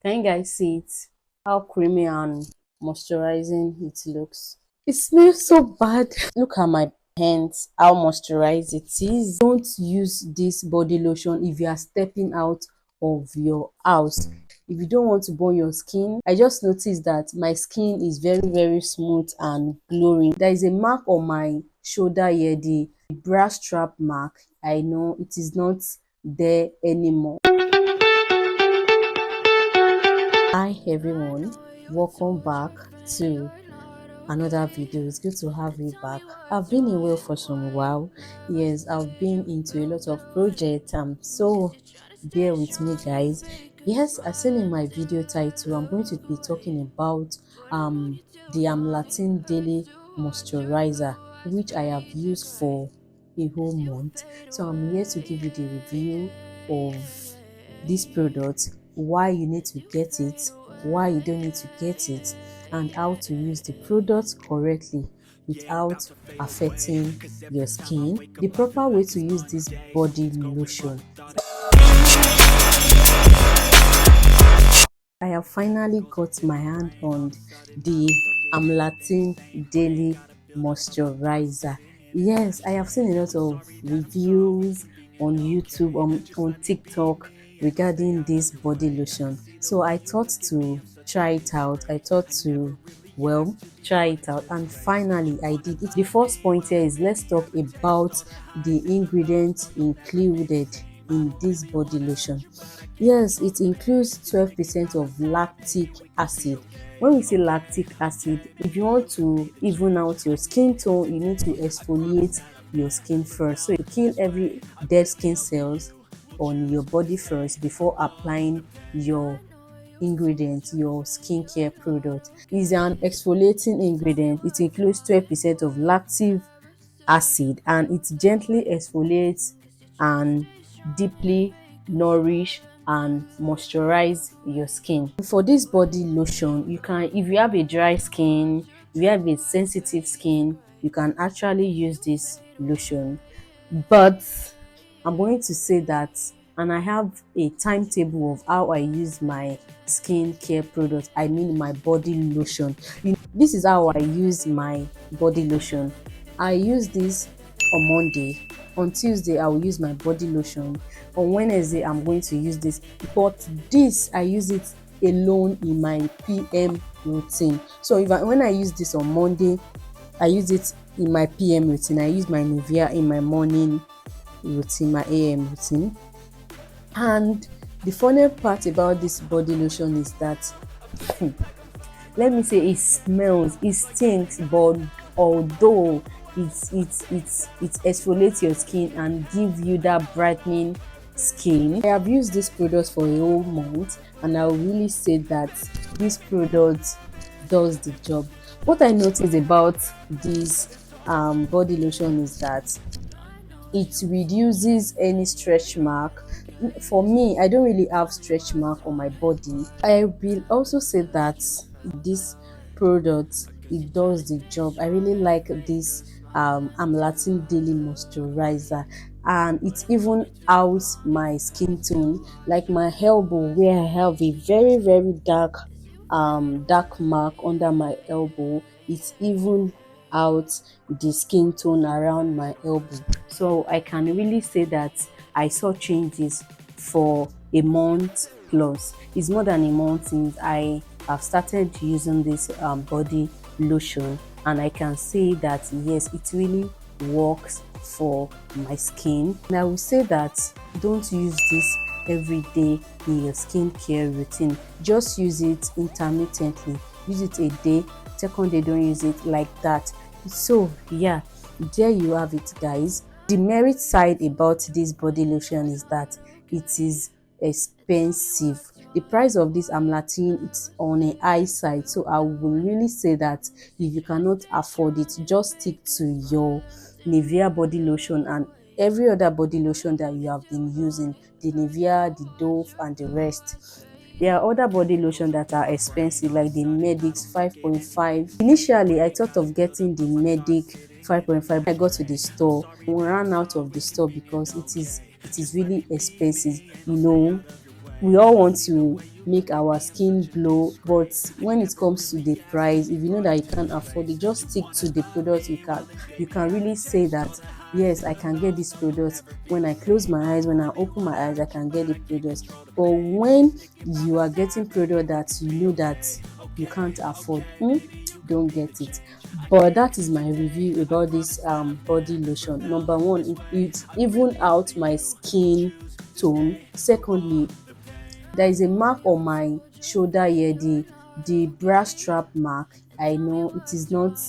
Can you guys see it? How creamy and moisturizing it looks. It smells so bad. Look at my hands, how moisturized it is. Don't use this body lotion if you are stepping out of your house. If you don't want to burn your skin. I just noticed that my skin is very smooth and glowing. There is a mark on my shoulder here, the bra strap mark. I know it is not there anymore. Hi everyone, welcome back to another video. It's good to have you back. I've been away for some while. Yes, I've been into a lot of projects. So bear with me guys. Yes, as seen in my video title, I'm going to be talking about the amlactin daily moisturizer, which I have used for a whole month. So I'm here to give you the review of this product, why you need to get it, why you don't need to get it, and how to use the product correctly without affecting your skin. The proper way to use this body lotion. I have finally got my hand on the amlactin daily moisturizer. Yes, I have seen a lot of reviews on YouTube, on TikTok regarding this body lotion. So I thought to try it out. I thought to, well, try it out, and finally I did it. The first point here is, let's talk about the ingredients included in this body lotion. Yes, it includes 12% of lactic acid. When we say lactic acid, if you want to even out your skin tone, you need to exfoliate your skin first. So you kill every dead skin cells on your body first before applying your ingredient, your skincare product. It's an exfoliating ingredient. It includes 12% of lactic acid, and it gently exfoliates and deeply nourish and moisturize your skin. For this body lotion, you can, if you have a dry skin, if you have a sensitive skin, you can actually use this lotion. But I'm going to say that, and I have a timetable of how I use my skincare product, I mean my body lotion. This is how I use my body lotion. I use this on Monday. On Tuesday, I will use my body lotion. On Wednesday, I'm going to use this. But this, I use it alone in my PM routine. So when I use this on Monday, I use it in my PM routine. I use my Nivea in my morning routine, my AM routine. And the funny part about this body lotion is that let me say, it smells, it stinks, but although it exfoliates your skin and give you that brightening skin. I have used this product for a whole month, and I will really say that this product does the job. What I noticed about this body lotion is that it reduces any stretch mark. For me, I don't really have stretch mark on my body. I will also say that this product, it does the job. I really like this amlactin daily moisturizer, and it even out my skin tone, like my elbow where I have a very dark mark under my elbow. It's even out the skin tone around my elbow. So I can really say that I saw changes for a month plus. It's more than a month since I have started using this body lotion, and I can say that yes, it really works for my skin. And I will say that don't use this every day in your skincare routine. Just use it intermittently. Use it a day, second day don't use it like that. So yeah, there you have it guys. The merit side about this body lotion is that it is expensive. The price of this amlactin, it's on a high side, so I will really say that if you cannot afford it, just stick to your Nivea body lotion and every other body lotion that you have been using, the Nivea, the Dove and the rest. There are other body lotion that are expensive, like the Medix 5.5. Initially, I thought of getting the Medic 5.5. I got to the store, we ran out of the store because it is really expensive. we all want to make our skin glow, but when it comes to the price, if you know that you can't afford it, just stick to the product you can really say that yes, I can get this product. When I close my eyes, when I open my eyes, I can get the product. But when you are getting product that you know that you can't afford, don't get it. But that is my review about this body lotion. Number one, it even out my skin tone. Secondly, there is a mark on my shoulder here, the bra strap mark. I know it is not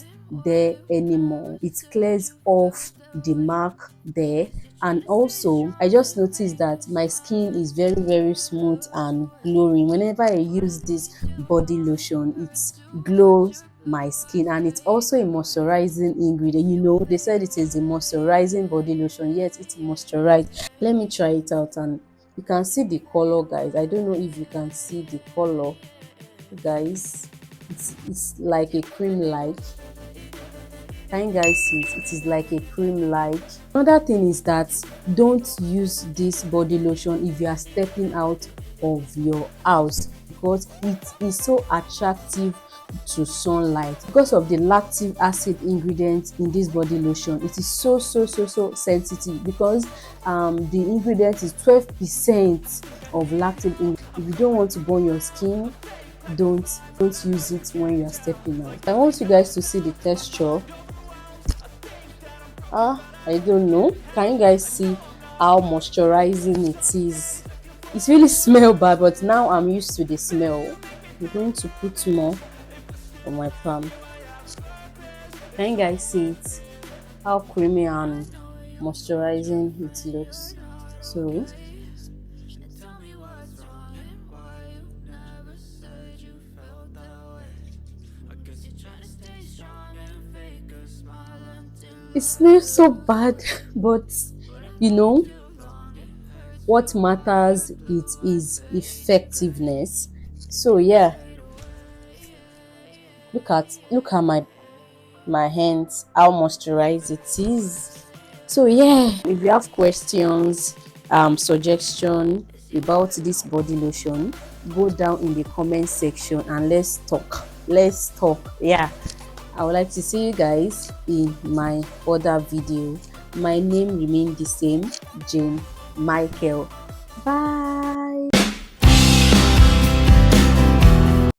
there anymore. It clears off the mark there. And also I just noticed that my skin is very smooth and glowing. Whenever I use this body lotion, it glows my skin, and it's also a moisturizing ingredient. You know, they said it is a moisturizing body lotion, yet it's moisturized. Let me try it out, and you can see the color, guys. I don't know if you can see the color, guys. It's like a cream like. Can you guys see it? It is like a cream like. Another thing is that don't use this body lotion if you are stepping out of your house, because it is so attractive to sunlight. Because of the lactic acid ingredient in this body lotion, it is so sensitive, because the ingredient is 12% of lactic ingredient. If you don't want to burn your skin, don't use it when you are stepping out. I want you guys to see the texture. I don't know, can you guys see how moisturizing it is? It really smells bad, but now I'm used to the smell. I'm going to put more on my palm. Can you guys see it, how creamy and moisturizing it looks? So it smells so bad, but you know what matters, it is effectiveness. So yeah, look at my hands, how moisturized it is. So yeah, if you have questions, suggestion about this body lotion, go down in the comment section and let's talk. Yeah, I would like to see you guys in my other video. My name remains the same, Jane Michael. Bye.